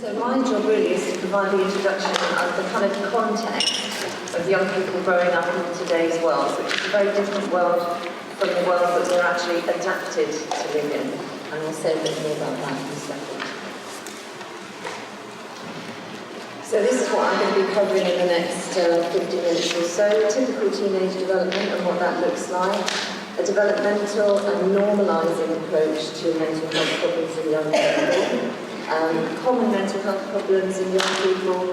So my job really is to provide the introduction of the kind of context of young people growing up in today's world, which is a very different world from the world that we're actually adapted to live in. And we'll say a bit more about that in a second. So this is what I'm going to be covering in the next 50 minutes or so. Typical teenage development and what that looks like. A developmental and normalising approach to mental health problems in young people. Common mental health problems in young people,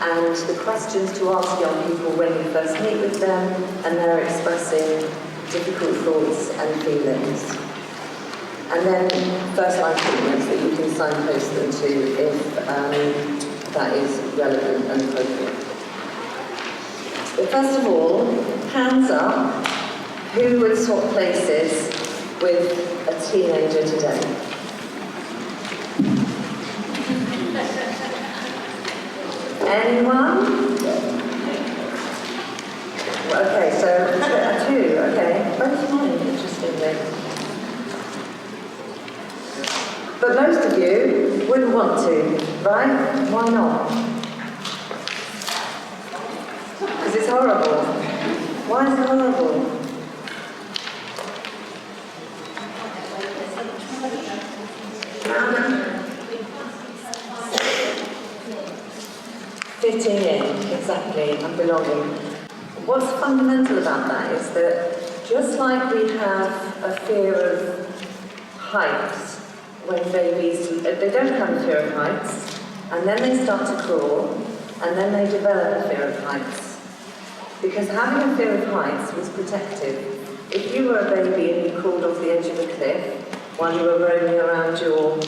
and the questions to ask young people when you first meet with them and they're expressing difficult thoughts and feelings. And then first line treatments that you can signpost them to if that is relevant and appropriate. But first of all, hands up, who would swap places with a teenager today? Anyone? Okay, so two, okay. Both mine, interestingly. But most of you wouldn't want to, right? Why not? Because it's horrible. Why is it horrible? Fitting in, exactly, and belonging. What's fundamental about that is that just like we have a fear of heights when babies, they don't have a fear of heights, and then they start to crawl, and then they develop a fear of heights. Because having a fear of heights was protective. If you were a baby and you crawled off the edge of a cliff while you were roaming around your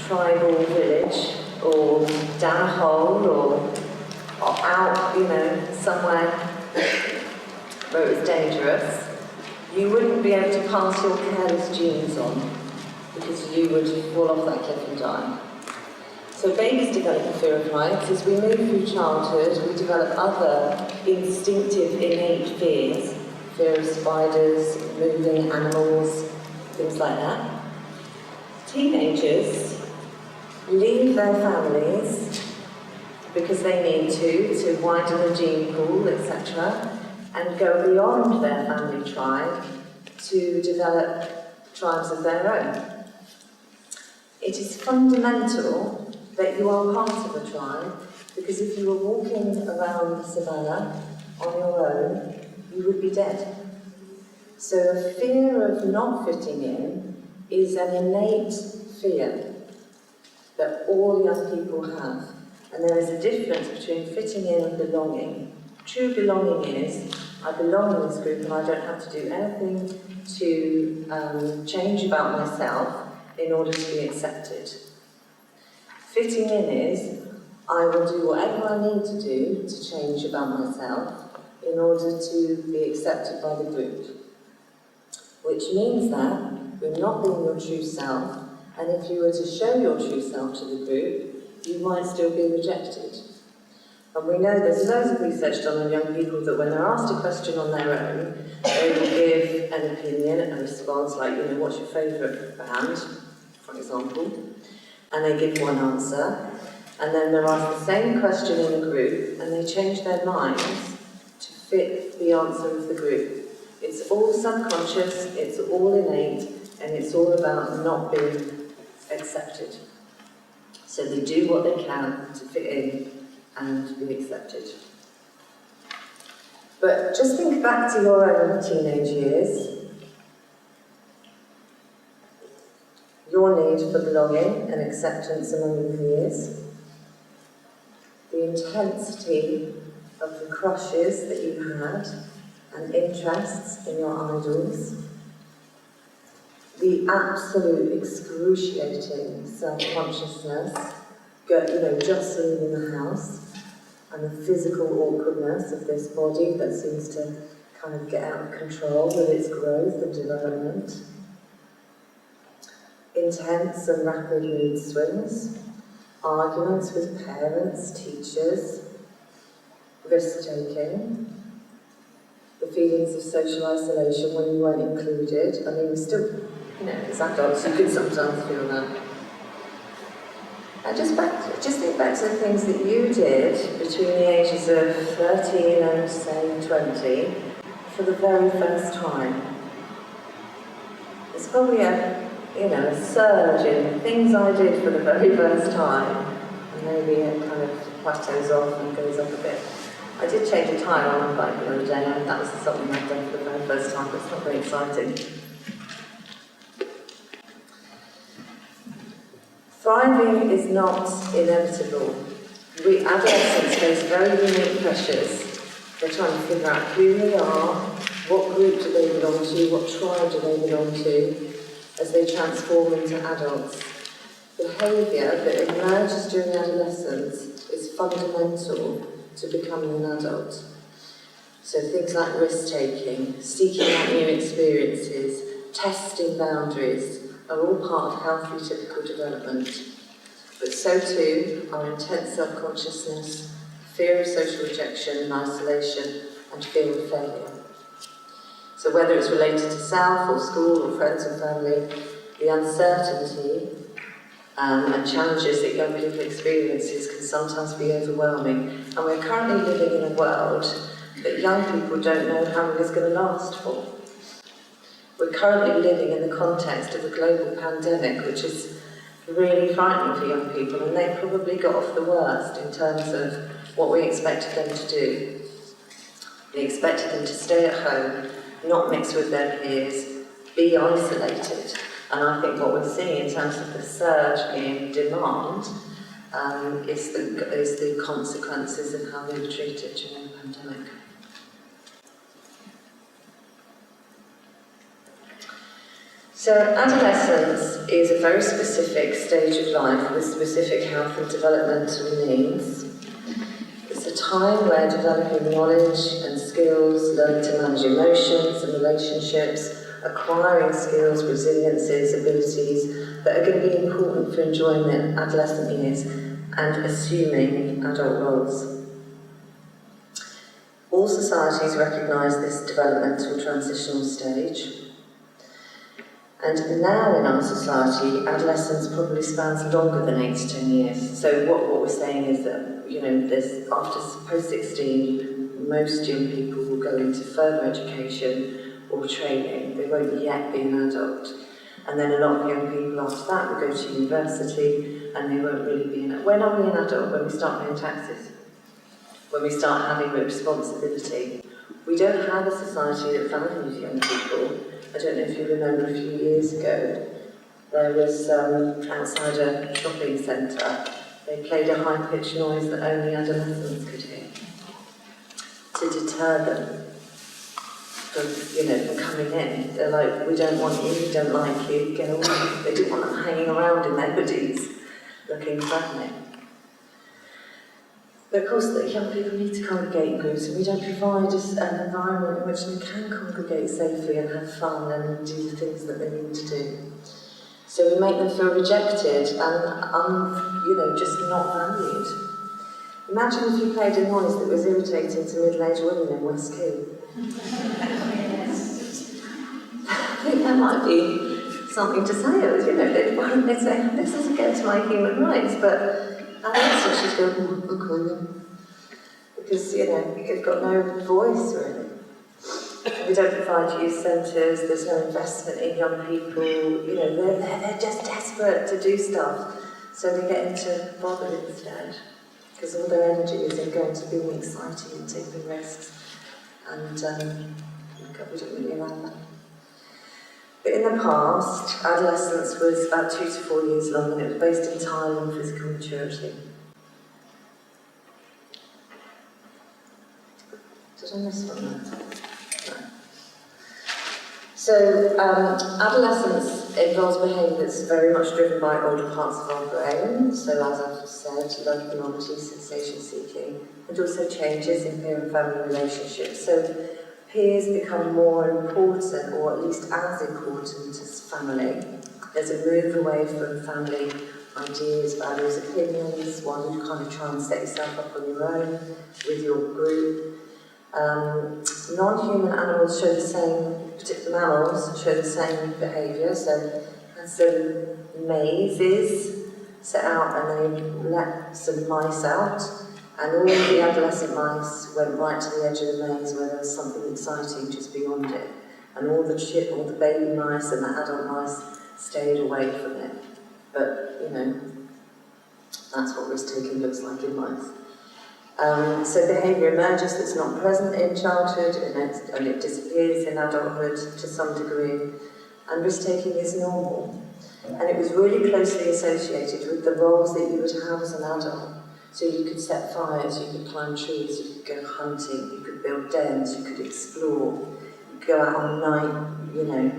tribal village, or down a hole, or out, somewhere where it was dangerous, you wouldn't be able to pass your careless genes on because you would fall off that cliff and die. So babies develop a fear of heights. As we move through childhood, we develop other instinctive, innate fears. Fear of spiders, moving animals, things like that. Teenagers leave their families because they need to widen the gene pool, etc., and go beyond their family tribe to develop tribes of their own. It is fundamental that you are part of a tribe, because if you were walking around the savannah on your own, you would be dead. So a fear of not fitting in is an innate fear that all young people have. And there is a difference between fitting in and belonging. True belonging is, I belong in this group and I don't have to do anything to change about myself in order to be accepted. Fitting in is, I will do whatever I need to do to change about myself in order to be accepted by the group. Which means that you're not being your true self, and if you were to show your true self to the group, you might still be rejected. And we know there's loads of research done on young people that when they're asked a question on their own, they will give an opinion, a response like, what's your favourite band, for example, and they give one answer, and then they're asked the same question in a group, and they change their minds to fit the answer of the group. It's all subconscious, it's all innate, and it's all about not being accepted. So they do what they can to fit in and be accepted. But just think back to your own teenage years. Your need for belonging and acceptance among your peers. The intensity of the crushes that you had and interests in your idols. The absolute excruciating self-consciousness, just leaving the house, and the physical awkwardness of this body that seems to kind of get out of control with its growth and development. Intense and rapid mood swings, arguments with parents, teachers, risk-taking, the feelings of social isolation when you weren't included. I mean, we still, as adults, you could sometimes feel that. And just think back to the things that you did between the ages of 13 and, say, 20 for the very first time. It's probably a surge in things I did for the very first time, and maybe it kind of plateaus off and goes up a bit. I did change a tyre on my bike the other day, and that was something I'd done for the very first time, but it's not very exciting. Thriving is not inevitable. We adolescents face very unique pressures. They're trying to figure out who they are, what group do they belong to, what tribe do they belong to, as they transform into adults. Behaviour that emerges during adolescence is fundamental to becoming an adult. So things like risk-taking, seeking out new experiences, testing boundaries, are all part of healthy typical development. But so too are intense self-consciousness, fear of social rejection and isolation, and fear of failure. So whether it's related to self or school or friends and family, the uncertainty and challenges that young people experience can sometimes be overwhelming. And we're currently living in a world that young people don't know how long it's going to last for. We're currently living in the context of a global pandemic, which is really frightening for young people, and they've probably got off the worst in terms of what we expected them to do. We expected them to stay at home, not mix with their peers, be isolated. And I think what we're seeing in terms of the surge in demand is the consequences of how they were treated during the pandemic. So adolescence is a very specific stage of life with specific health and developmental needs. It's a time where developing knowledge and skills, learning to manage emotions and relationships, acquiring skills, resiliences, abilities that are going to be important for enjoying their adolescent years and assuming adult roles. All societies recognise this developmental transitional stage. And now in our society, adolescence probably spans longer than 8 to 10 years. So what we're saying is that, there's, after post-16, most young people will go into further education or training. They won't yet be an adult. And then a lot of young people after that will go to university and they won't really be an adult. When are we an adult? When we start paying taxes? When we start having responsibility? We don't have a society that values young people. I don't know if you remember a few years ago, there was outside a shopping centre, they played a high-pitched noise that only adolescents could hear to deter them from coming in. They're like, we don't want you, we don't like you, get away. They didn't want them hanging around in their hoodies, looking threatening. But of course, the young people need to congregate in groups, and we don't provide an environment in which they can congregate safely and have fun and do the things that they need to do. So we make them feel rejected and, just not valued. Imagine if you played a noise that was irritating to middle-aged women in West Key. I think there might be something to say. They'd say, this is against my human rights, but adolescents just go, okay then. Because, they've got no voice, really. We don't provide youth centres, there's no investment in young people, they're just desperate to do stuff. So they get into bother instead. Because all their energy is in going to being exciting and taking risks. And we don't really allow that. But in the past, adolescence was about 2 to 4 years long, and it was based entirely on physical maturity. Did I miss one there? No. So, adolescence involves behaviour that's very much driven by older parts of our brain. So, as I've said, love, novelty, sensation seeking, and also changes in peer and family relationships. So, peers become more important, or at least as important as family. There's a move away from family ideas, values, opinions, while you kind of try and set yourself up on your own with your group. Non-human animals show the same, particular mammals show the same behaviour. So mazes, set out and they let some mice out, and all the adolescent mice went right to the edge of the maze where there was something exciting just beyond it. And all the baby mice and the adult mice stayed away from it. But, you know, that's what risk-taking looks like in mice. So behaviour emerges that's not present in childhood and it disappears in adulthood to some degree. And risk-taking is normal. And it was really closely associated with the roles that you would have as an adult. So you could set fires, you could climb trees, you could go hunting, you could build dens, you could explore, you could go out on night, you know,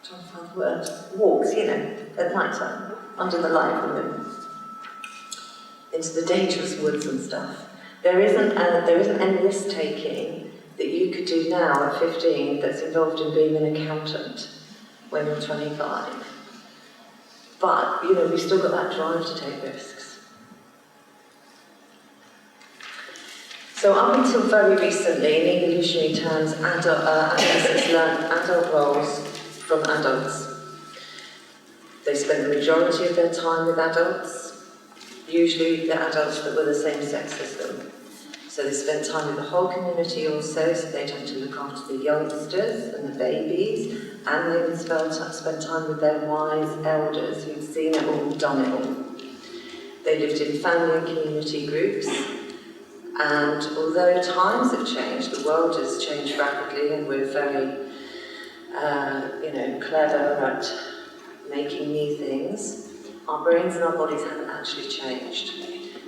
trying to find the word, walks, you know, at night time, under the light of the moon, into the dangerous woods and stuff. There isn't any risk-taking that you could do now at 15 that's involved in being an accountant when you're 25. But, you know, we've still got that drive to take risks. So up until very recently, in evolutionary terms, adolescents learned adult roles from adults. They spent the majority of their time with adults, usually the adults that were the same sex as them. So they spent time with the whole community also, so they'd have to look after the youngsters and the babies, and they would spend time with their wise elders who'd seen it all, done it all. They lived in family and community groups, and although times have changed, the world has changed rapidly, and we're very, clever at making new things, our brains and our bodies haven't actually changed.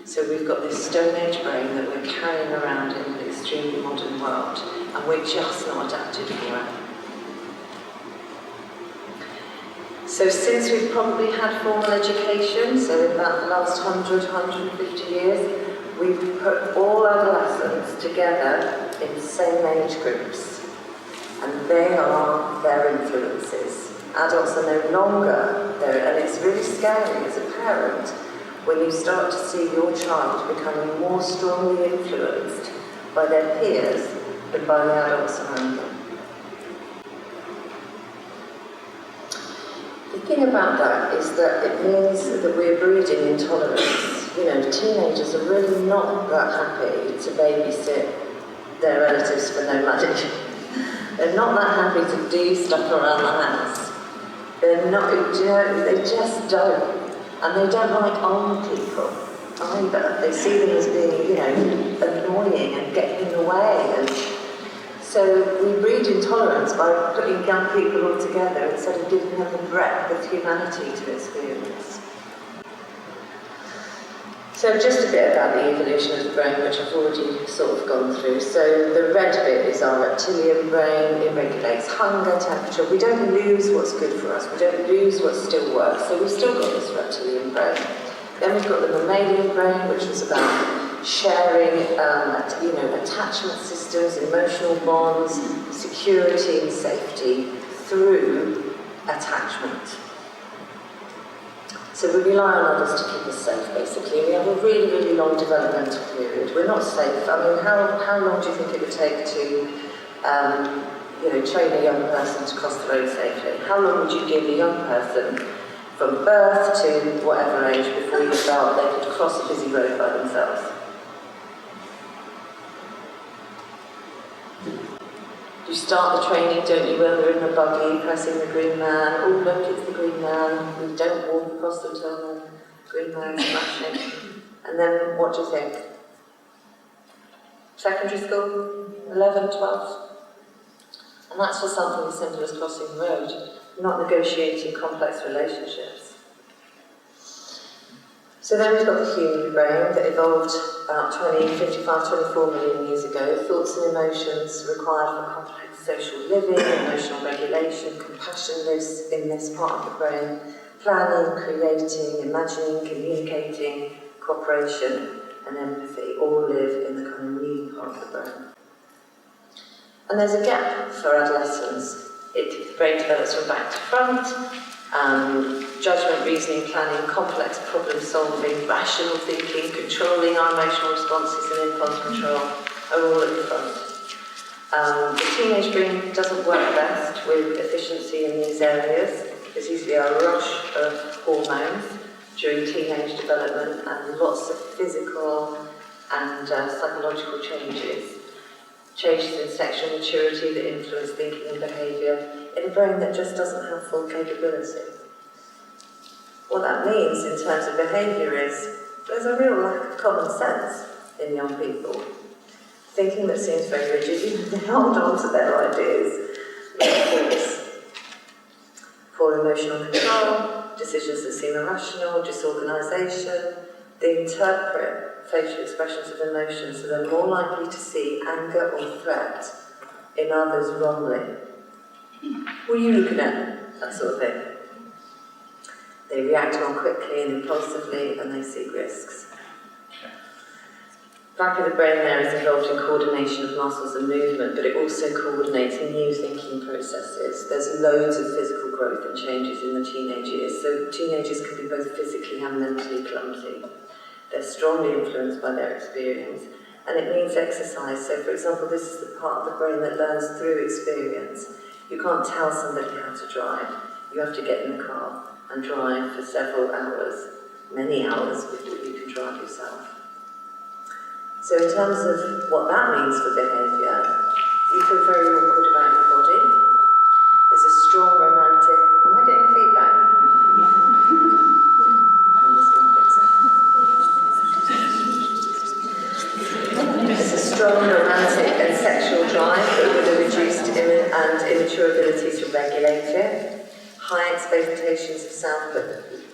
So we've got this Stone Age brain that we're carrying around in an extremely modern world, and we're just not adapted for it. So since we've probably had formal education, so in about the last 100, 150 years, we've put all adolescents together in the same age groups, and they are their influences. Adults are no longer there, and it's really scary as a parent when you start to see your child becoming more strongly influenced by their peers than by the adults around them. The thing about that is that it means that we're breeding intolerance. You know, teenagers are really not that happy to babysit their relatives for no money. They're not that happy to do stuff around the house. They're not, you know, they just don't. And they don't like old people either. They see them as being, you know, annoying and getting in the way. And so we breed intolerance by putting young people all together instead of giving them the breadth of humanity to experience. So just a bit about the evolution of the brain, which I've already sort of gone through. So the red bit is our reptilian brain. It regulates hunger, temperature. We don't lose what's good for us. We don't lose what still works. So we've still got this reptilian brain. Then we've got the mammalian brain, which was about sharing, attachment systems, emotional bonds, security and safety through attachment. So we rely on others to keep us safe, basically. We have a really, really long developmental period. We're not safe. I mean, how long do you think it would take to, train a young person to cross the road safely? How long would you give a young person from birth to whatever age before you felt they could cross a busy road by themselves? You start the training, don't you, when they're in the buggy, pressing the green man. Oh, look, it's the green man. We don't walk across until the green man's flashing. And then, what do you think? Secondary school? 11, 12? And that's for something as simple as crossing the road, not negotiating complex relationships. So then we've got the human brain that evolved about 24 million years ago. Thoughts and emotions required for complex social living, emotional regulation, compassion lives in this part of the brain, planning, creating, imagining, communicating, cooperation and empathy all live in the kind of new part of the brain. And there's a gap for adolescence. The brain develops from back to front. Judgment, reasoning, planning, complex problem solving, rational thinking, controlling our emotional responses and impulse control are all at the front. The teenage brain doesn't work best with efficiency in these areas. There's usually a rush of hormones during teenage development and lots of physical and psychological changes. Changes in sexual maturity that influence thinking and behaviour in a brain that just doesn't have full capability. What that means in terms of behaviour is there's a real lack of common sense in young people. Thinking that seems very rigid, even they hold on to their ideas, of course. Poor emotional control, decisions that seem irrational, disorganisation. They interpret facial expressions of emotion, so they're more likely to see anger or threat in others wrongly. What are you looking at? That sort of thing. They react more quickly and impulsively, and they seek risks. Back of the brain there is involved in coordination of muscles and movement, but it also coordinates new thinking processes. There's loads of physical growth and changes in the teenage years, so teenagers can be both physically and mentally clumsy. They're strongly influenced by their experience, and it needs exercise. So, for example, this is the part of the brain that learns through experience. You can't tell somebody how to drive. You have to get in the car and drive for several hours, many hours, before you can drive yourself. So in terms of what that means for behaviour, you feel very awkward about your body. There's a strong romantic... Am I getting feedback? There's a strong romantic and sexual drive, but with a reduced and immature ability to regulate it. High expectations of self, but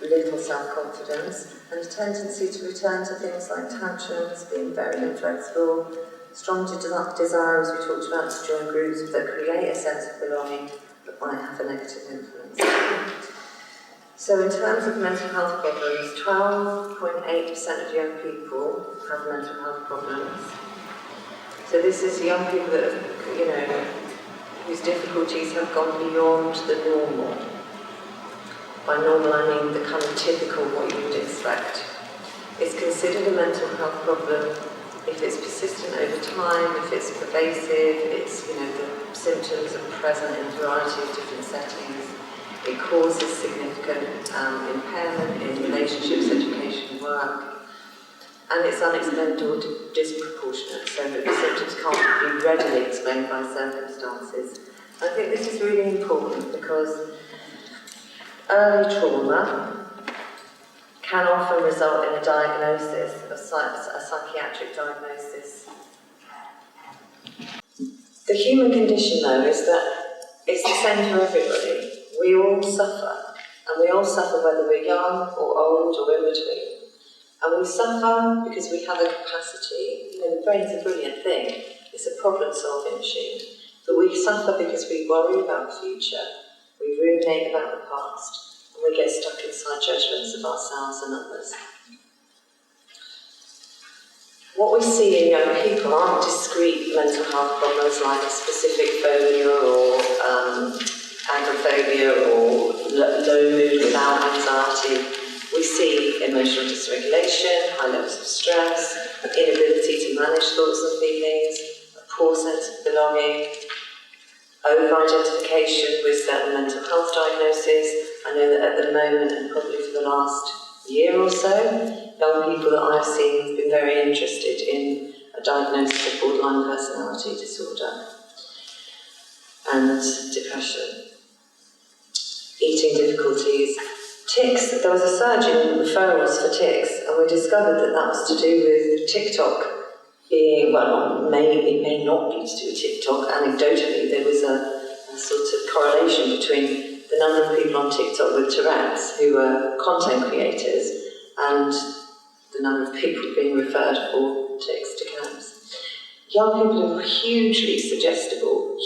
little self-confidence, and a tendency to return to things like tantrums, being very inflexible, strong desire, as we talked about, to join groups that create a sense of belonging but might have a negative influence. So in terms of mental health problems, 12.8% of young people have mental health problems. So this is young people that have, whose difficulties have gone beyond the normal. By normal, I mean the kind of typical what you would expect. It's considered a mental health problem if it's persistent over time, if it's pervasive, it's, the symptoms are present in a variety of different settings. It causes significant impairment in relationships, education, work, and it's unexplained or disproportionate, so that the symptoms can't be readily explained by circumstances. I think this is really important because early trauma can often result in a diagnosis, a psychiatric diagnosis. The human condition, though, is that it's the same for everybody. We all suffer, and we all suffer whether we're young or old or in between. And we suffer because we have a capacity, the brain's a brilliant thing, it's a problem-solving machine, but we suffer because we worry about the future. We ruminate about the past, and we get stuck inside judgments of ourselves and others. What we see in young people aren't discrete mental health problems like a specific phobia or agoraphobia or low mood without anxiety. We see emotional dysregulation, high levels of stress, inability to manage thoughts and feelings, a poor sense of belonging, over-identification with certain mental health diagnoses. I know that at the moment, and probably for the last year or so, young people that I've seen have been very interested in a diagnosis of borderline personality disorder and depression, eating difficulties, tics. There was a surge in referrals for tics, and we discovered that that was to do with TikTok being, well, it may not be to do with TikTok. Anecdotally, there was a sort of correlation between the number of people on TikTok with Tourette's who were content creators and the number of people being referred for tics to camps. Young people are hugely suggestible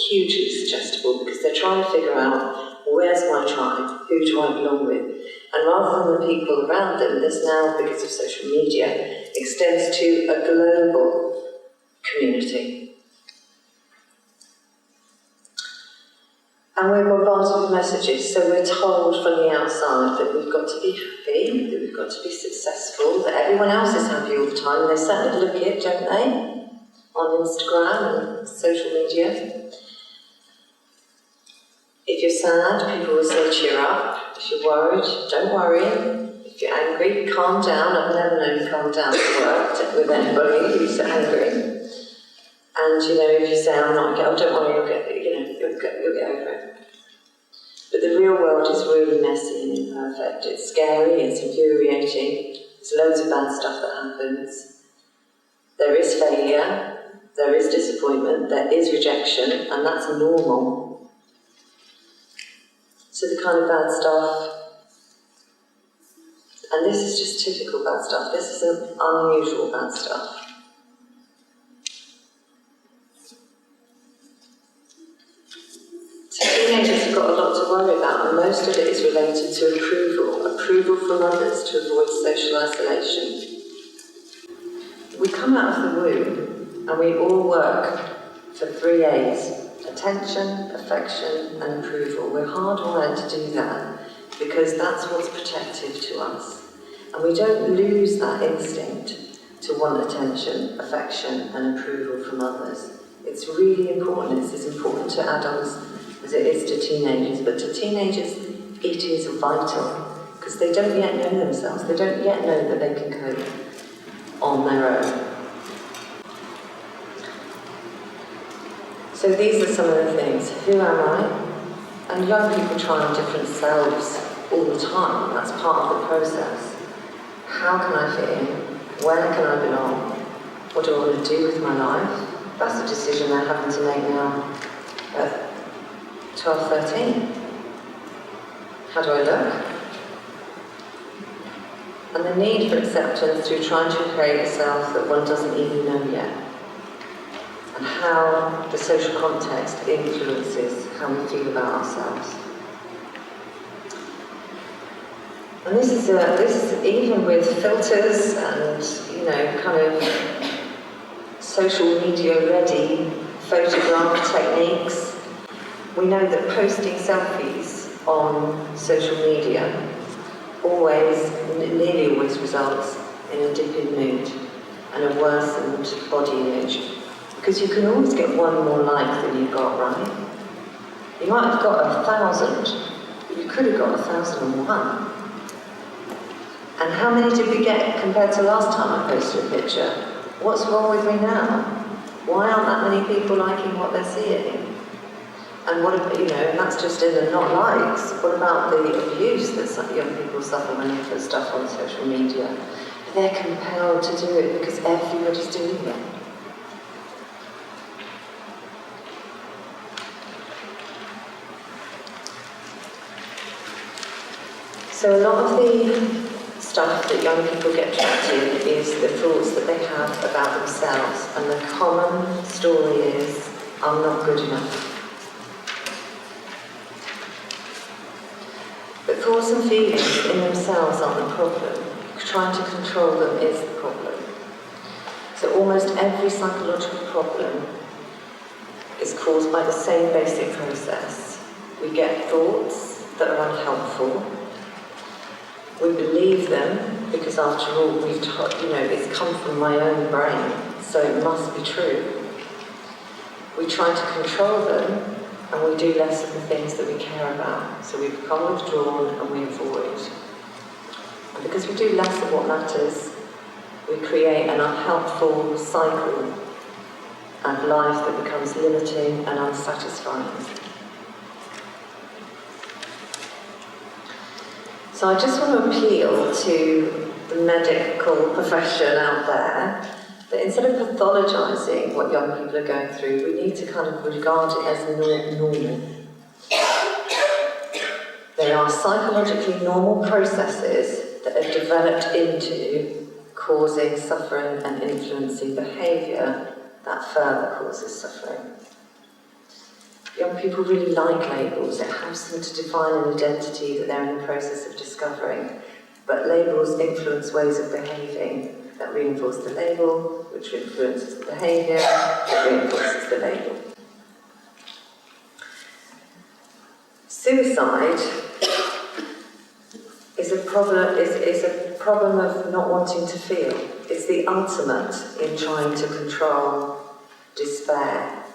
because they're trying to figure out, where's my tribe, who do I belong with? And rather than the people around them, this now, because of social media, extends to a global community. And we're bombarded with messages, so we're told from the outside that we've got to be happy, that we've got to be successful, that everyone else is happy all the time, and they certainly look it, don't they? On Instagram and social media. If you're sad, people will say cheer up. If you're worried, don't worry. If you're angry, calm down. I've never known you calm down at work with anybody who's angry. And if you say, I'm not, oh, don't worry, you'll get over it. But the real world is really messy and imperfect. It's scary, it's infuriating. There's loads of bad stuff that happens. There is failure, there is disappointment, there is rejection, and that's normal. So the kind of bad stuff, and this is just typical bad stuff, this isn't unusual bad stuff. So teenagers have got a lot to worry about, and most of it is related to approval from others to avoid social isolation. We come out of the womb and we all work for 3 A's: attention, affection and approval. We're hardwired to do that because that's what's protective to us. And we don't lose that instinct to want attention, affection and approval from others. It's really important. It's as important to adults as it is to teenagers. But to teenagers, it is vital because they don't yet know themselves. They don't yet know that they can cope on their own. So these are some of the things. Who am I? And young people try on different selves all the time. That's part of the process. How can I fit in? Where can I belong? What do I want to do with my life? That's a decision they're having to make now at 12, 13. How do I look? And the need for acceptance through trying to create a self that one doesn't even know yet. And how the social context influences how we feel about ourselves. And this is even with filters and, kind of social media ready photograph techniques. We know that posting selfies on social media nearly always results in a dip in mood and a worsened body image. Because you can always get one more like than you got, right? You might have got 1,000, but you could have got 1,001. And how many did we get compared to last time I posted a picture? What's wrong with me now? Why aren't that many people liking what they're seeing? And what about, and that's just in the not likes. What about the abuse that some young people suffer when they put stuff on social media? They're compelled to do it because everybody's doing it. So a lot of the stuff that young people get trapped in is the thoughts that they have about themselves, and the common story is, I'm not good enough. But thoughts and feelings in themselves aren't the problem. Trying to control them is the problem. So almost every psychological problem is caused by the same basic process. We get thoughts that are unhelpful. We believe them because, after all, we've taught, it's come from my own brain, so it must be true. We try to control them, and we do less of the things that we care about. So we become withdrawn and we avoid. And because we do less of what matters, we create an unhelpful cycle and life that becomes limiting and unsatisfying. So I just want to appeal to the medical profession out there that instead of pathologising what young people are going through, we need to kind of regard it as normal. They are psychologically normal processes that have developed into causing suffering and influencing behaviour that further causes suffering. Young people really like labels. It helps them to define an identity that they're in the process of discovering. But labels influence ways of behaving that reinforce the label, which influences the behaviour, that reinforces the label. Suicide is a problem of not wanting to feel. It's the ultimate in trying to control despair,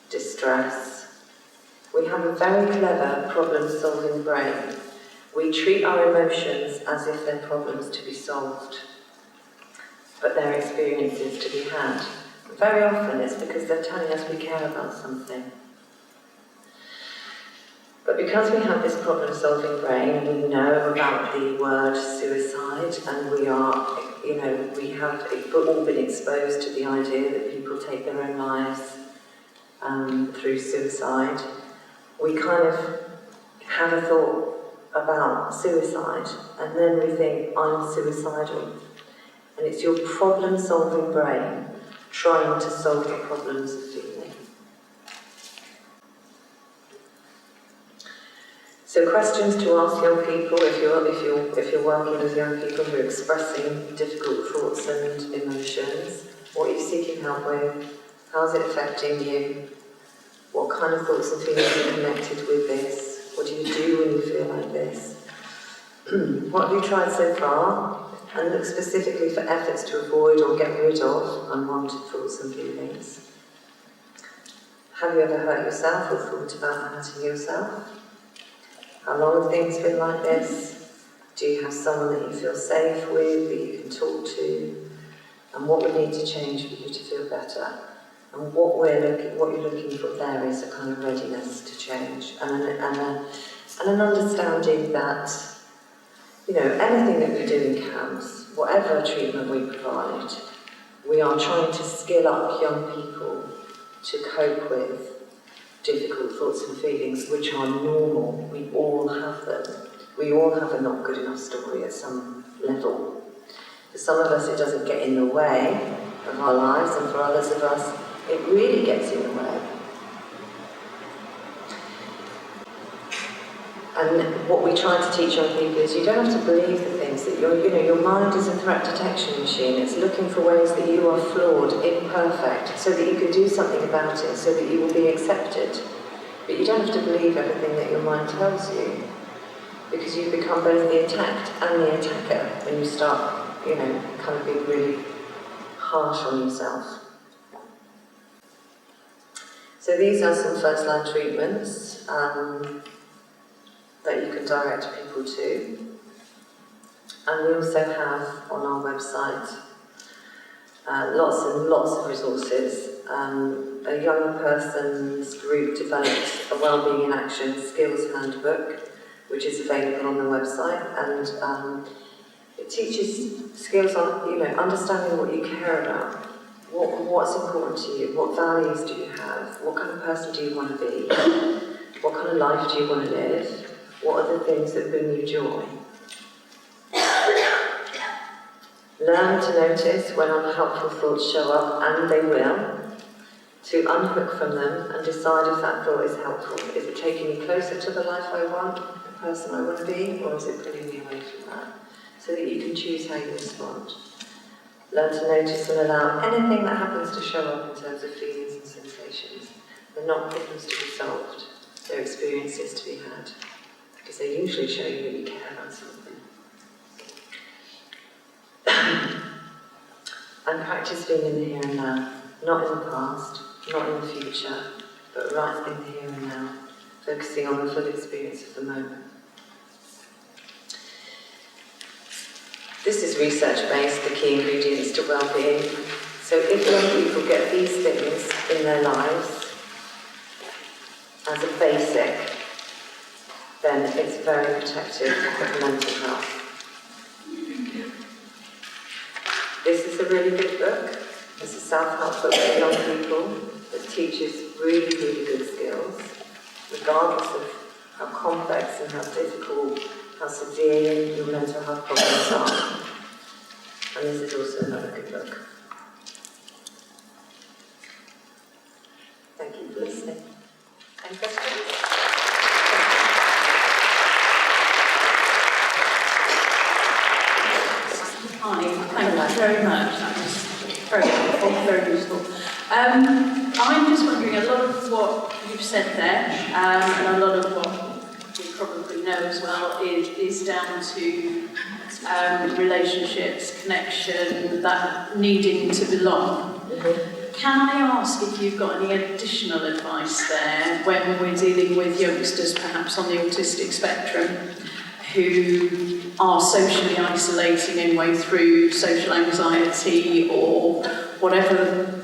distress. We have a very clever problem-solving brain, We treat our emotions as if they're problems to be solved, but they're experiences to be had. Very often it's because they're telling us we care about something. But because we have this problem-solving brain, and we know about the word suicide, and we are, we've all been exposed to the idea that people take their own lives through suicide, we kind of have a thought about suicide, and then we think, I'm suicidal. And it's your problem-solving brain trying to solve the problems of feeling. So questions to ask young people, if you're working with young people who are expressing difficult thoughts and emotions, what are you seeking help with? How's it affecting you? What kind of thoughts and feelings are connected with this? What do you do when you feel like this? What have you tried so far? And look specifically for efforts to avoid or get rid of unwanted thoughts and feelings. Have you ever hurt yourself or thought about hurting yourself? How long have things been like this? Do you have someone that you feel safe with, that you can talk to? And what would need to change for you to feel better? And what you're looking for there is a kind of readiness to change, and an understanding that, anything that we do in camps, whatever treatment we provide, we are trying to skill up young people to cope with difficult thoughts and feelings, which are normal. We all have them. We all have a not good enough story at some level. For some of us, it doesn't get in the way of our lives, and for others of us, it really gets in the way. And what we try to teach young people is you don't have to believe the things that your mind is a threat detection machine. It's looking for ways that you are flawed, imperfect, so that you can do something about it, so that you will be accepted. But you don't have to believe everything that your mind tells you, because you become both the attacked and the attacker when you start, kind of being really harsh on yourself. So these are some first-line treatments that you can direct people to. And we also have on our website lots and lots of resources. A young person's group developed a Wellbeing in Action Skills Handbook, which is available on the website, and it teaches skills on understanding what you care about, what's important to you, what values do you have, what kind of person do you want to be, what kind of life do you want to live, what are the things that bring you joy. Learn to notice when unhelpful thoughts show up, and they will, to unhook from them and decide if that thought is helpful. Is it taking me closer to the life I want, the person I want to be, or is it pulling me away from that? So that you can choose how you respond. Learn to notice and allow anything that happens to show up in terms of feelings and sensations. They're not problems to be solved, they're experiences to be had, because they usually show you that you care about something. And practice being in the here and now, not in the past, not in the future, but right in the here and now, focusing on the full experience of the moment. This is research-based, the key ingredients to well-being. So if young people get these things in their lives as a basic, then it's very protective of mental health. This is a really good book. It's a self-help book for young people that teaches really, really good skills, regardless of how complex and how difficult, how severe your mental health problems are. And this is also another good book. Thank you for listening. Any questions? Hi, thank you very much. That was very helpful, very useful. I'm just wondering, a lot of what you've said there, and a lot of what you probably know as well, is down to relationships, connection, that needing to belong. Mm-hmm. Can I ask if you've got any additional advice there when we're dealing with youngsters perhaps on the autistic spectrum who are socially isolating anyway through social anxiety or whatever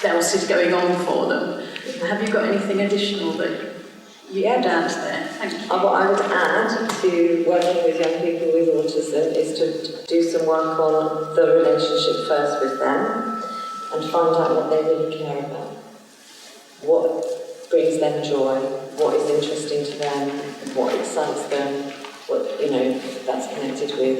else is going on for them. Have you got anything additional that you add there? Thank you. What I would add to working with young people with autism is to do some work on the relationship first with them and find out what they really care about. What brings them joy, what is interesting to them, what excites them, what, that's connected with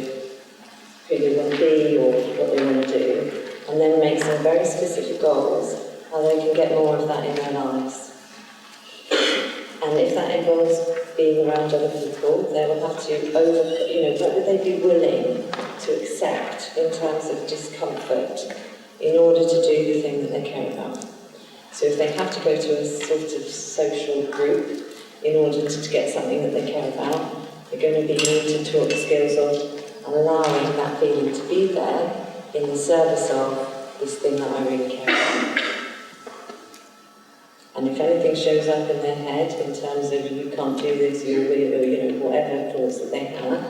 who they want to be or what they want to do, and then make some very specific goals, how they can get more of that in their lives. And if that involves being around other people, they will have to what would they be willing to accept in terms of discomfort in order to do the thing that they care about. So if they have to go to a sort of social group in order to get something that they care about, they're going to be needed to talk skills of allowing that feeling to be there in the service of this thing that I really care about. And if anything shows up in their head in terms of you can't do this, you're weird, or whatever thoughts that they have,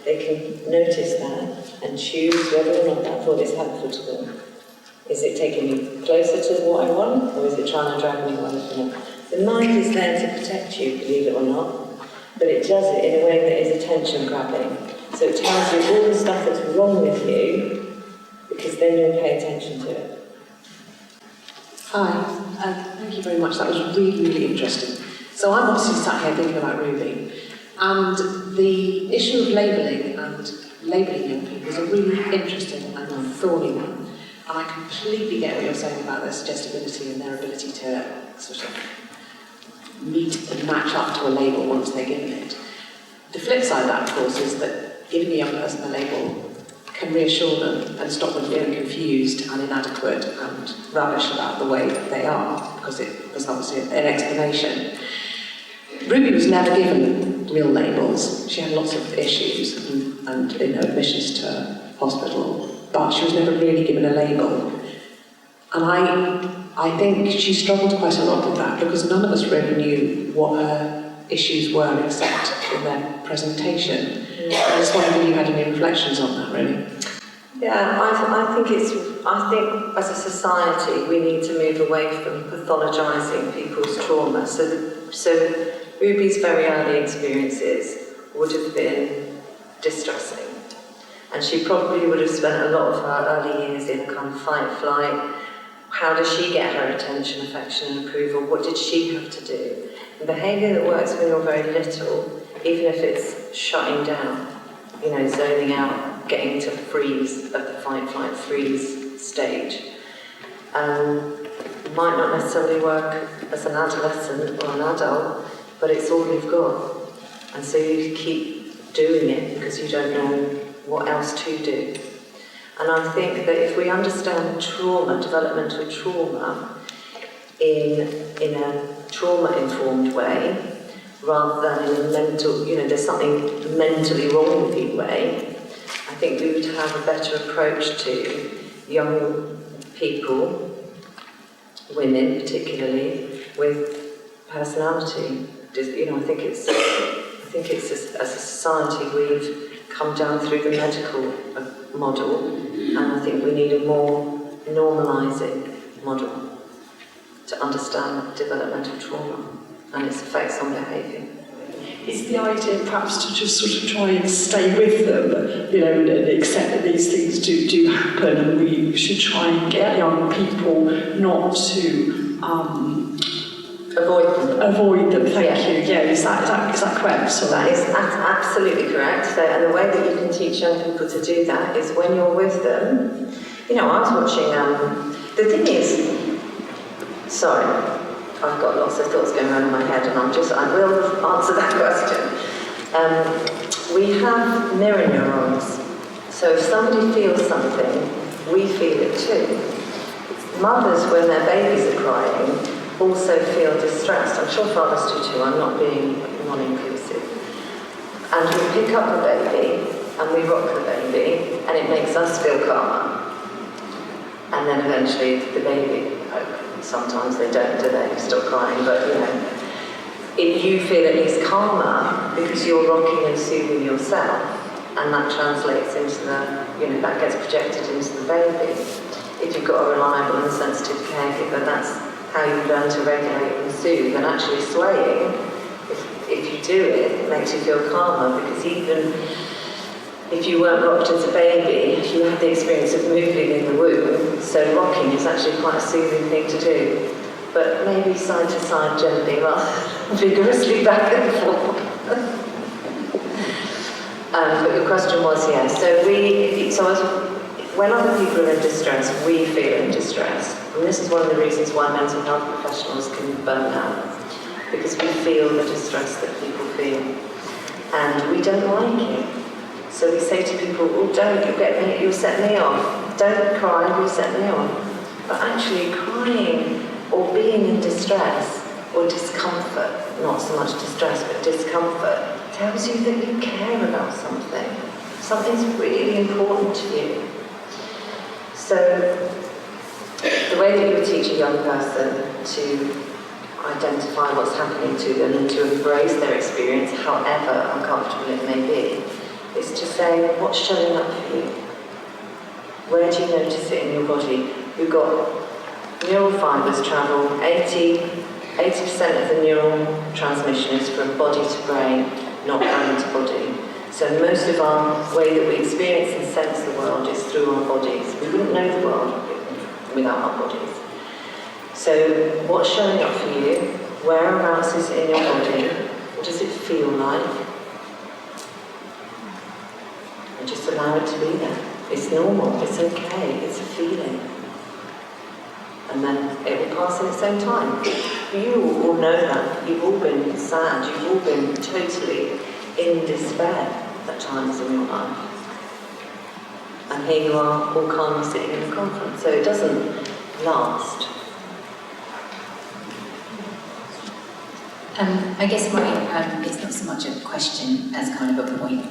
they can notice that and choose whether or not that thought is helpful to them. Is it taking me closer to what I want, or is it trying to drag me away from it? The mind is there to protect you, believe it or not, but it does it in a way that is attention grabbing. So it tells you all the stuff that's wrong with you, because then you'll pay attention to it. Hi, thank you very much. That was really, really interesting. So I'm obviously sat here thinking about Ruby, and the issue of labelling and labelling young people is a really interesting and thorny one. And I completely get what you're saying about their suggestibility and their ability to sort of meet and match up to a label once they're given it. The flip side of that, of course, is that giving a young person a label can reassure them and stop them feeling confused and inadequate and rubbish about the way that they are, because it was obviously an explanation. Ruby was never given real labels. She had lots of issues and admissions to hospital, but she was never really given a label. And I think she struggled quite a lot with that, because none of us really knew what her issues were except in their presentation. I just wondered if you had any reflections on that, really. Yeah, I think as a society we need to move away from pathologising people's trauma. So Ruby's very early experiences would have been distressing, and she probably would have spent a lot of her early years in kind of fight, flight. How does she get her attention, affection and approval? What did she have to do? The behaviour that works when you're very little, even if it's shutting down, zoning out, getting to freeze at the fight, flight, freeze stage, might not necessarily work as an adolescent or an adult, but it's all you've got. And so you keep doing it because you don't know what else to do. And I think that if we understand trauma, developmental trauma, in a trauma-informed way, rather than in a mental, there's something mentally wrong with you way, I think we would have a better approach to young people, women particularly, with personality. I think it's as a society we've come down through the medical model, and I think we need a more normalising model to understand developmental trauma and its effects on behaviour. Is the idea perhaps to just sort of try and stay with them, and accept that these things do happen, and we should try and get young people not to avoid them. Thank you. Yeah, is that correct? So that is absolutely correct. So, and the way that you can teach young people to do that is when you're with them. I was watching. The thing is, sorry, I've got lots of thoughts going around in my head, and I will answer that question. We have mirror neurons. So if somebody feels something, we feel it too. Mothers, when their babies are crying, also feel distressed. I'm sure fathers do too, I'm not being non-inclusive. And we pick up the baby, and we rock the baby, and it makes us feel calmer. And then eventually the baby, sometimes they don't, do they? Stop crying, but if you feel at least calmer because you're rocking and soothing yourself, and that translates into the, that gets projected into the baby. If you've got a reliable and sensitive caregiver, that's how you learn to regulate and soothe. And actually swaying, if you do it, makes you feel calmer, because even if you weren't rocked as a baby, you had the experience of moving in the womb, so rocking is actually quite a soothing thing to do. But maybe side to side gently, rather vigorously back and forth. But your question was, when other people are in distress, we feel in distress. And this is one of the reasons why mental health professionals can burn out, because we feel the distress that people feel. And we don't like it. So we say to people, oh, don't, you'll set me off. Don't cry, you'll set me off. But actually crying or being in distress or discomfort, not so much distress, but discomfort, tells you that you care about something. Something's really important to you. So the way that you would teach a young person to identify what's happening to them and to embrace their experience, however uncomfortable it may be, is to say, what's showing up for you? Where do you notice it in your body? We've got neural fibres travel, 80% of the neural transmission is from body to brain, not brain to body. So most of our way that we experience and sense the world is through our bodies. We wouldn't know the world without our bodies. So what's showing up for you? Whereabouts is it in your body? What does it feel like? And just allow it to be there. It's normal, it's okay, it's a feeling. And then it will pass in its own time. You all know that. You've all been sad, you've all been totally in despair at times in your life. And here you are, all calmly sitting in a conference. So it doesn't last. I guess it's not so much a question as kind of a point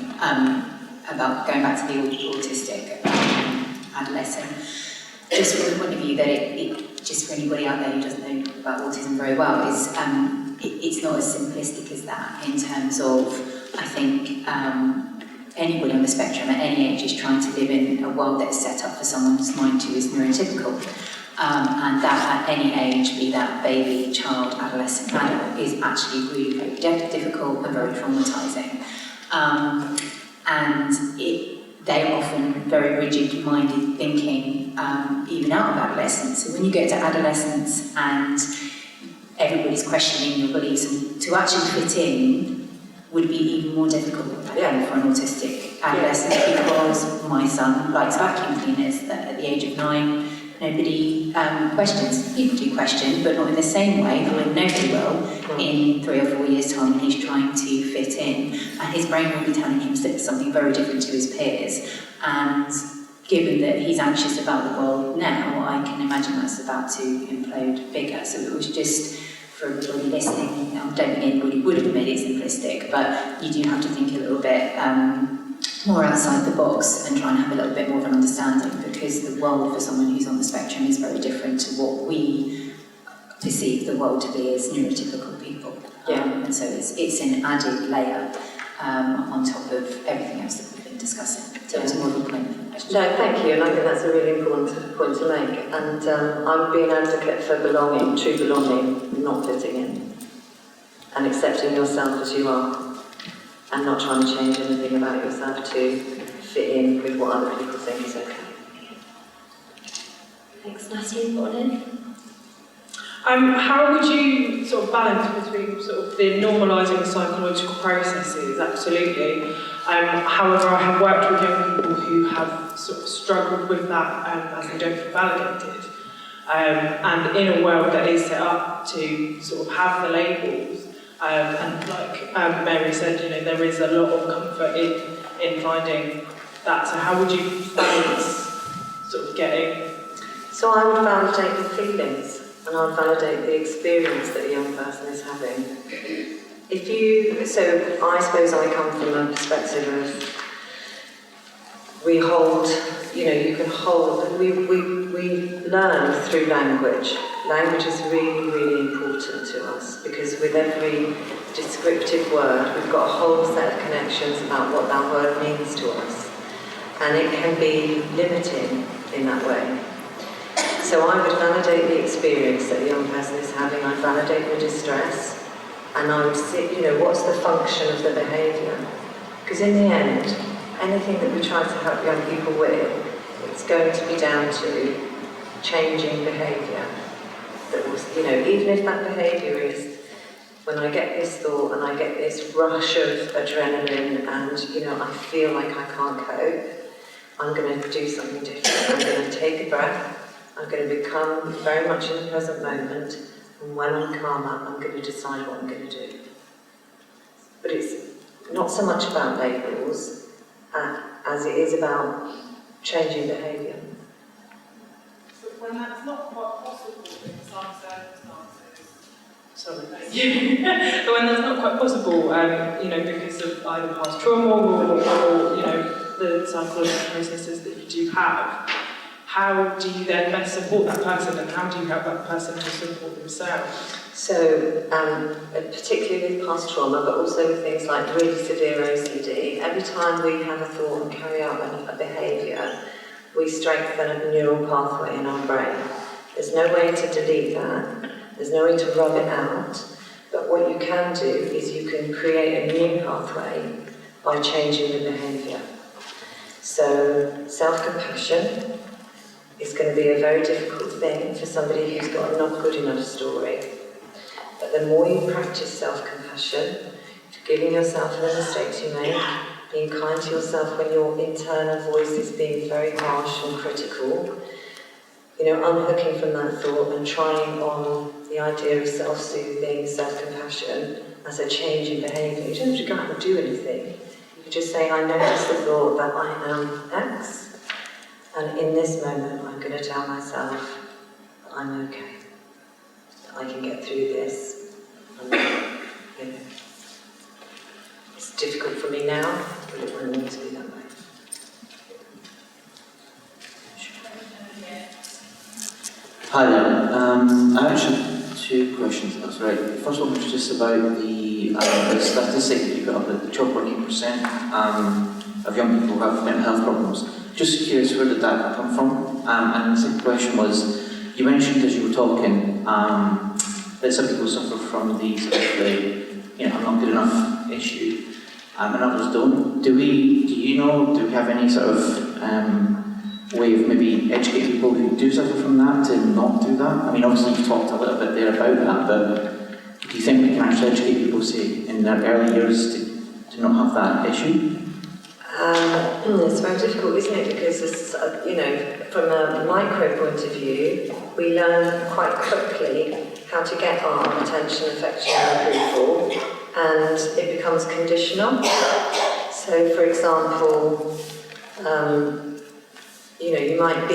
about going back to the autistic adolescent. Just from the point of view that it just for anybody out there who doesn't know about autism very well, is it's not as simplistic as that in terms of, I think, anybody on the spectrum at any age is trying to live in a world that's set up for someone's mind who is neurotypical. And that at any age, be that baby, child, adolescent, adult, is actually really very difficult and very traumatising. And they're often very rigid-minded thinking, even out of adolescence. So when you get to adolescence and everybody's questioning your beliefs, and to actually fit in would be even more difficult, I think, for an autistic adolescent, because my son likes vacuum cleaners. At the age of 9, nobody questions. People do question, but not in the same way that nobody will in 3 or 4 years' time when he's trying to fit in. And his brain will be telling him something very different to his peers. And given that he's anxious about the world now, I can imagine that's about to implode bigger. So it was just, for everybody listening, I don't think anybody would have made it simplistic, but you do have to think a little bit more outside the box and try and have a little bit more of an understanding, because the world for someone who's on the spectrum is very different to what we perceive the world to be as neurotypical people. And so it's an added layer on top of everything else that we've been discussing. So it's more of a point of question. No, thank you, and I think that's a really important point to make. And I'm being an advocate for belonging, true belonging, not fitting in, and accepting yourself as you are. And not trying to change anything about yourself to fit in with what other people think is okay. Thanks, Natalie. Morning. How would you sort of balance between sort of the normalising of psychological processes? Absolutely. However, I have worked with young people who have sort of struggled with that as they don't feel validated. And in a world that is set up to sort of have the labels, and like Mary said, there is a lot of comfort in finding that. So how would you balance sort of getting... So I would validate the feelings, and I would validate the experience that a young person is having. So I suppose I come from a perspective of, we hold, you can hold, we we learn through language. Language is really, really important to us because with every descriptive word, we've got a whole set of connections about what that word means to us. And it can be limiting in that way. So I would validate the experience that the young person is having, I'd validate the distress, and I would see, what's the function of the behaviour? Because in the end, anything that we try to help young people with, it's going to be down to changing behaviour. That was, even if that behaviour is when I get this thought and I get this rush of adrenaline and, I feel like I can't cope, I'm going to do something different. I'm going to take a breath. I'm going to become very much in the present moment. And when I'm calmer, I'm going to decide what I'm going to do. But it's not so much about labels as it is about changing behaviour. But when that's not quite possible in some circumstances, Sorry. but when that's not quite possible, because of either past trauma or the psychological processes that you do have, how do you then best support that person, and how do you help that person to support themselves? So, particularly with past trauma, but also with things like really severe OCD, every time we have a thought and carry out a behaviour, we strengthen a neural pathway in our brain. There's no way to delete that, there's no way to rub it out, but what you can do is you can create a new pathway by changing the behaviour. So, self-compassion is going to be a very difficult thing for somebody who's got a not good enough story. But the more you practice self-compassion, forgiving yourself for the mistakes you make, being kind to yourself when your internal voice is being very harsh and critical, unhooking from that thought and trying on the idea of self-soothing, self-compassion as a change in behaviour. You don't have to go out and do anything. You can just say, I notice the thought that I am X, and in this moment I'm going to tell myself that I'm okay. I can get through this. It's difficult for me now, but it won't always be that way. Hi there. I actually have two questions, if that's right. The first one was just about the statistic that you got up, that the 12.8% of young people have mental health problems. Just curious, where did that come from? And the second question was, you mentioned as you were talking that some people suffer from the I'm not good enough issue, and others don't. Do we have any sort of way of maybe educating people who do suffer from that to not do that? I mean, obviously you've talked a little bit there about that, but do you think we can actually educate people, say, in their early years to not have that issue? It's very difficult, isn't it? Because, from a micro point of view, we learn quite quickly how to get our attention, affection, and approval, and it becomes conditional. So, for example, you might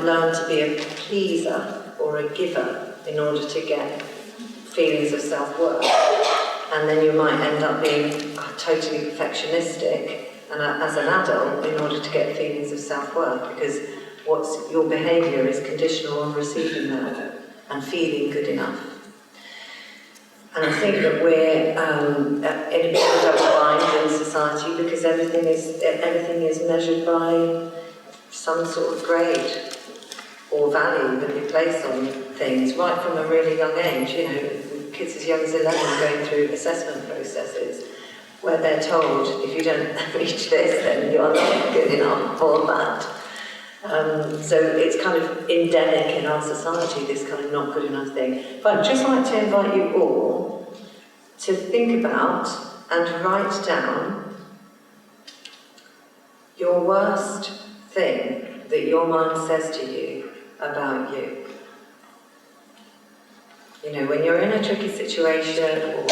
learn to be a pleaser or a giver in order to get feelings of self-worth, and then you might end up being totally perfectionistic and as an adult in order to get feelings of self-worth, because your behaviour is conditional on receiving that and feeling good enough. And I think that we're in a bit of a double bind in society because everything is measured by some sort of grade or value that we place on things right from a really young age. Kids as young as 11 going through assessment processes where they're told, if you don't reach this, then you're not good enough for that. So it's kind of endemic in our society, this kind of not good enough thing. But I'd just like to invite you all to think about and write down your worst thing that your mind says to you about you. When you're in a tricky situation, or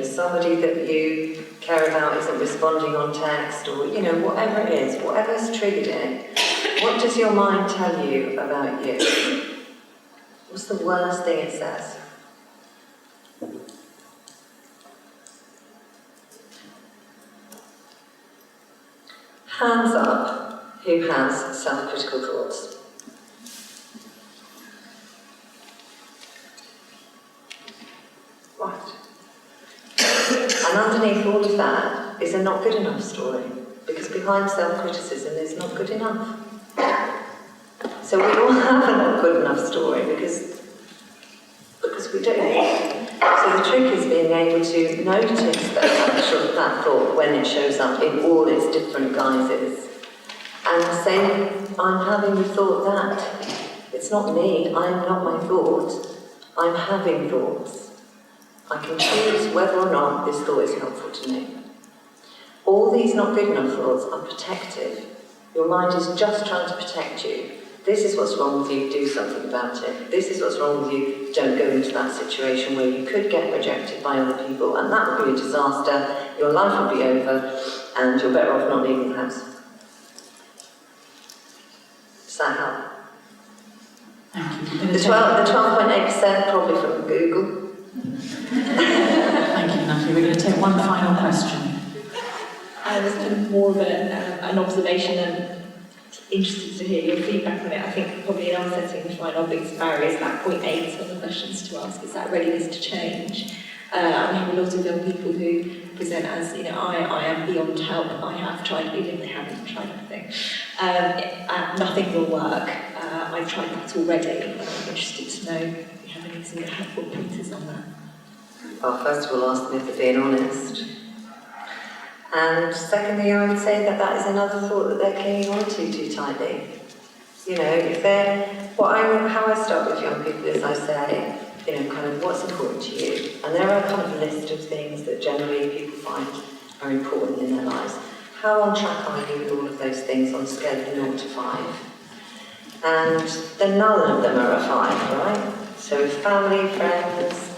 somebody that you care about isn't responding on text, or whatever it is, whatever's triggered it, what does your mind tell you about you? What's the worst thing it says? Hands up who has self-critical thoughts. of that is a not good enough story, because behind self-criticism is not good enough. So we all have a not good enough story because we do. So the trick is being able to notice that thought when it shows up in all its different guises, and say, I'm having the thought that. It's not me, I am not my thought. I'm having thoughts. I can choose whether or not this thought is helpful to me. All these not good enough thoughts are protective. Your mind is just trying to protect you. This is what's wrong with you, do something about it. This is what's wrong with you, don't go into that situation where you could get rejected by other people, and that would be a disaster, your life would be over, and you're better off not leaving the house. Does that help? Thank you. The 12.8% probably from Google. Thank you, Natalie. We're going to take one final question. It's kind of more of an observation, and interested to hear your feedback on it. I think probably in our setting, we find our biggest barrier is that 0.8 on the questions to ask, is that readiness to change. We have a lot of young people who present as, I am beyond help, I have tried, even if they haven't tried anything. Nothing will work. I've tried that already, and I'm interested to know if you have any sort of helpful pointers on that. Well, first of all, ask them if they're being honest. And secondly, I would say that is another thought that they're clinging on to too tightly. If they're, how I start with young people is I say, kind of what's important to you? And there are kind of a list of things that generally people find are important in their lives. How on track are you with all of those things on a scale of 0 to 5? And then none of them are a 5, right? So family, friends,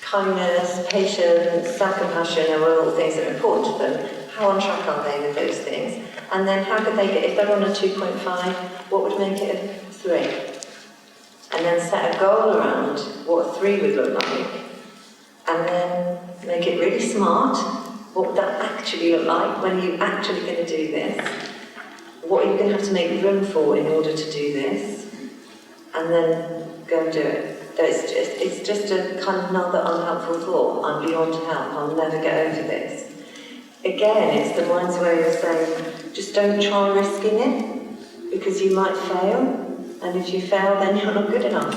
kindness, patience, self-compassion are all things that are important to them. How on track are they with those things? And then how could they get, if they're on a 2.5, what would make it a 3? And then set a goal around what a 3 would look like. And then make it really smart. What would that actually look like when you're actually going to do this? What are you going to have to make room for in order to do this? And then go and do it. It's just a kind of another unhelpful thought. I'm beyond help, I'll never get over this. Again, it's the mind's way of saying, just don't try risking it, because you might fail, and if you fail, then you're not good enough.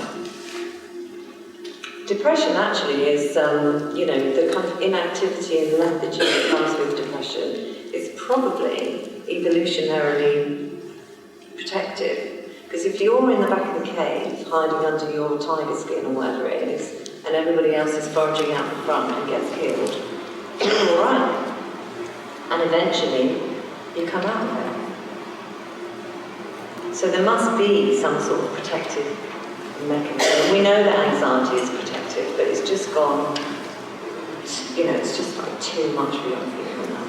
Depression actually is, the kind of inactivity and lethargy that comes with depression is probably evolutionarily protective. Because if you're in the back of the cave, hiding under your tiger skin or whatever it is, and everybody else is foraging out the front and gets killed, you're all right. And eventually, you come out of it. So there must be some sort of protective mechanism. We know that anxiety is protective, but it's just gone, it's just like too much for young people now.